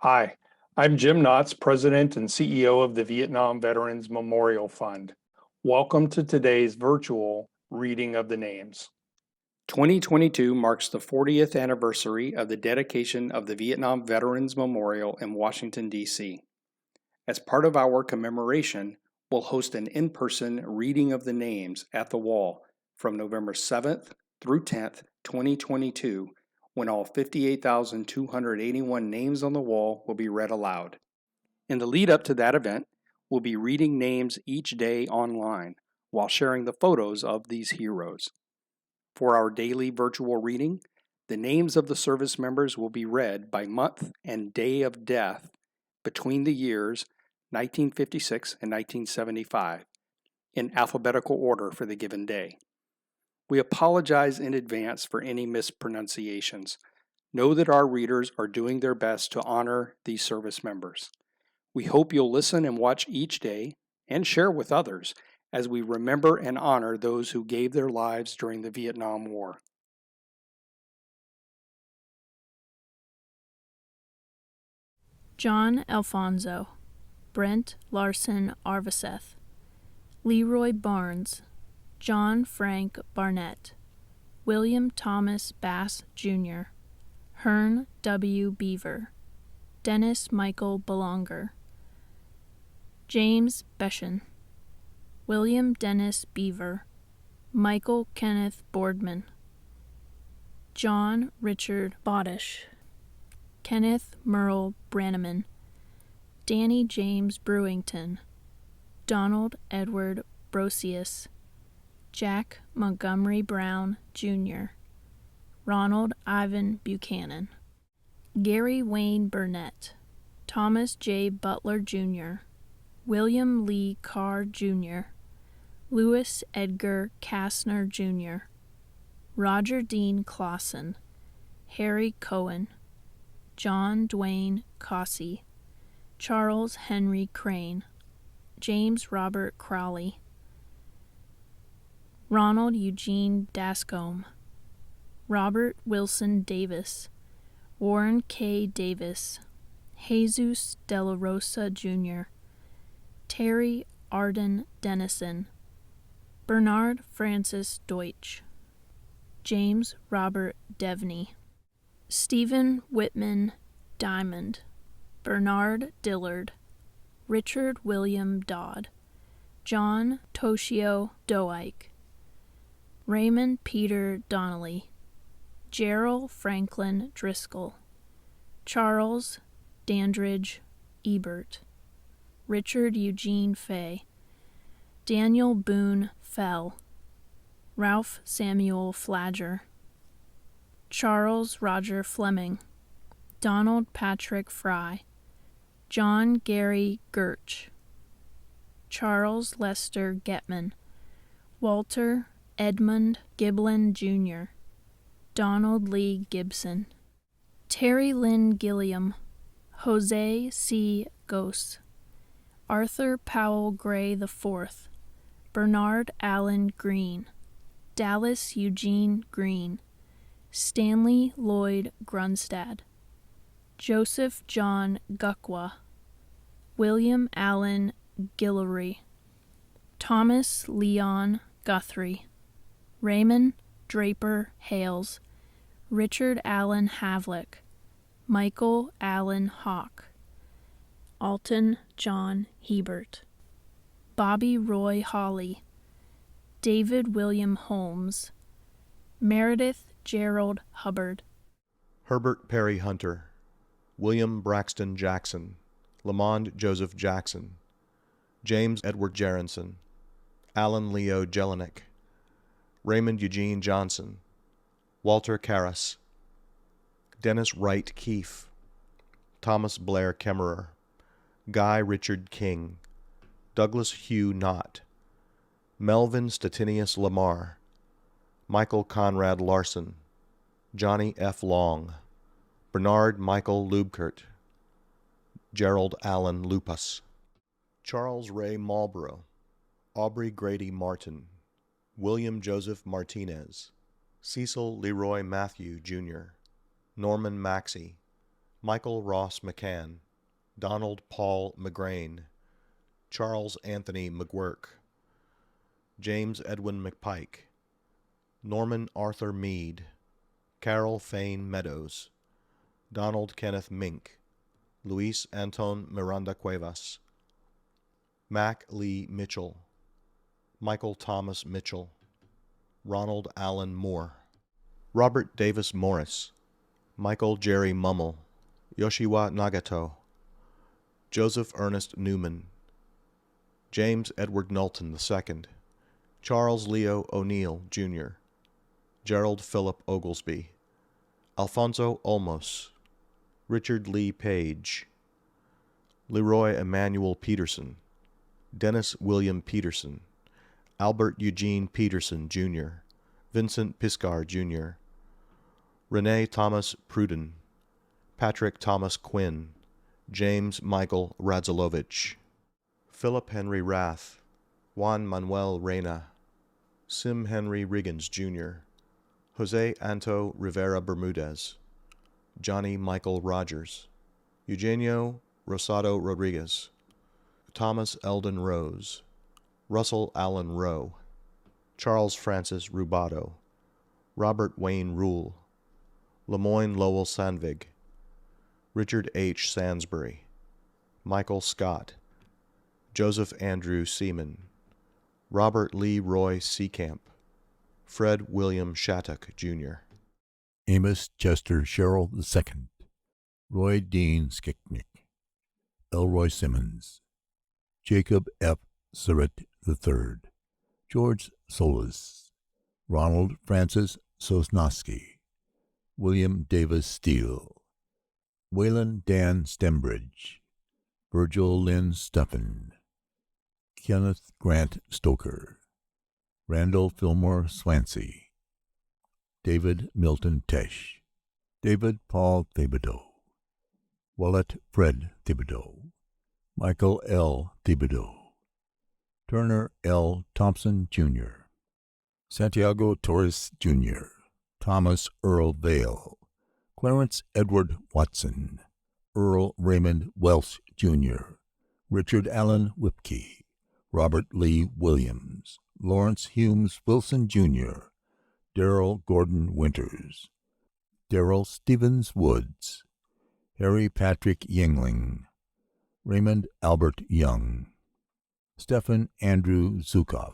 Hi, I'm Jim Knotts, President and CEO of the Vietnam Veterans Memorial Fund. Welcome to today's virtual reading of the names. 2022 marks the 40th anniversary of the dedication of the Vietnam Veterans Memorial in Washington, D.C. As part of our commemoration, we'll host an in-person reading of the names at the wall from November 7th through 10th, 2022, when all 58,281 names on the wall will be read aloud. In the lead up to that event, we'll be reading names each day online while sharing the photos of these heroes. For our daily virtual reading, the names of the service members will be read by month and day of death between the years 1956 and 1975 in alphabetical order for the given day. We apologize in advance for any mispronunciations. Know that our readers are doing their best to honor these service members. We hope you'll listen and watch each day and share with others as we remember and honor those who gave their lives during the Vietnam War. John Alfonso, Brent Larson Arveseth, Leroy Barnes, John Frank Barnett, William Thomas Bass, Jr., Hearn W. Beaver, Dennis Michael Belonger, James Beshan, William Dennis Beaver, Michael Kenneth Boardman, John Richard Bodish, Kenneth Merle Brannaman, Danny James Brewington, Donald Edward Brosius, Jack Montgomery Brown, Jr., Ronald Ivan Buchanan, Gary Wayne Burnett, Thomas J. Butler, Jr., William Lee Carr, Jr., Louis Edgar Kastner, Jr., Roger Dean Clausen, Harry Cohen, John Dwayne Cossey, Charles Henry Crane, James Robert Crowley, Ronald Eugene Dascombe, Robert Wilson Davis, Warren K. Davis, Jesus De La Rosa, Jr., Terry Arden Dennison, Bernard Francis Deutsch, James Robert Devney, Stephen Whitman Diamond, Bernard Dillard, Richard William Dodd, John Toshio Doike, Raymond Peter Donnelly, Gerald Franklin Driscoll, Charles Dandridge Ebert, Richard Eugene Fay, Daniel Boone Fell, Ralph Samuel Flagger, Charles Roger Fleming, Donald Patrick Fry, John Gary Gertch, Charles Lester Getman, Walter Edmund Giblin, Jr., Donald Lee Gibson, Terry Lynn Gilliam, Jose C. Gose, Arthur Powell Gray IV, Bernard Allen Green, Dallas Eugene Green, Stanley Lloyd Grunstad, Joseph John Gukwa, William Allen Guillory, Thomas Leon Guthrie, Raymond Draper Hales, Richard Allen Havlick, Michael Allen Hawk, Alton John Hebert, Bobby Roy Hawley, David William Holmes, Meredith Gerald Hubbard, Herbert Perry Hunter, William Braxton Jackson, Lamond Joseph Jackson, James Edward Jerenson, Alan Leo Jelinek, Raymond Eugene Johnson, Walter Karras, Dennis Wright Keefe, Thomas Blair Kemmerer, Guy Richard King, Douglas Hugh Knott, Melvin Statinius Lamar, Michael Conrad Larson, Johnny F. Long, Bernard Michael Lubkert, Gerald Allen Lupas, Charles Ray Marlborough, Aubrey Grady Martin, William Joseph Martinez, Cecil Leroy Matthew, Jr., Norman Maxey, Michael Ross McCann, Donald Paul McGrain, Charles Anthony McGuirk, James Edwin McPike, Norman Arthur Meade, Carol Fane Meadows, Donald Kenneth Mink, Luis Anton Miranda Cuevas, Mac Lee Mitchell, Michael Thomas Mitchell, Ronald Allen Moore, Robert Davis Morris, Michael Jerry Mummel, Yoshiwa Nagato, Joseph Ernest Newman, James Edward Knowlton II, Charles Leo O'Neill, Jr., Gerald Philip Oglesby, Alfonso Olmos, Richard Lee Page, Leroy Emmanuel Peterson, Dennis William Peterson, Albert Eugene Peterson, Jr., Vincent Piscar, Jr., Renee Thomas Pruden, Patrick Thomas Quinn, James Michael Radzilovich, Philip Henry Rath, Juan Manuel Reyna, Sim Henry Riggins, Jr., Jose Anto Rivera Bermudez, Johnny Michael Rogers, Eugenio Rosado Rodriguez, Thomas Eldon Rose, Russell Allen Rowe, Charles Francis Rubato, Robert Wayne Rule, Lemoyne Lowell Sandvig, Richard H. Sansbury, Michael Scott, Joseph Andrew Seaman, Robert Lee Roy Seacamp, Fred William Shattuck, Jr., Amos Chester Sherrill II, Roy Dean Skicknick, Elroy Simmons, Jacob F. Surratt III, George Solis, Ronald Francis Sosnowski, William Davis Steele, Waylon Dan Stembridge, Virgil Lynn Stuffen, Kenneth Grant Stoker, Randall Fillmore Swansea, David Milton Tesh, David Paul Thibodeau, Willett Fred Thibodeau, Michael L. Thibodeau, Turner L. Thompson, Jr., Santiago Torres, Jr., Thomas Earl Vale, Clarence Edward Watson, Earl Raymond Welsh, Jr., Richard Allen Whipkey, Robert Lee Williams, Lawrence Humes Wilson, Jr., Darrell Gordon Winters, Darrell Stevens Woods, Harry Patrick Yingling, Raymond Albert Young, Stephen Andrew Zukov,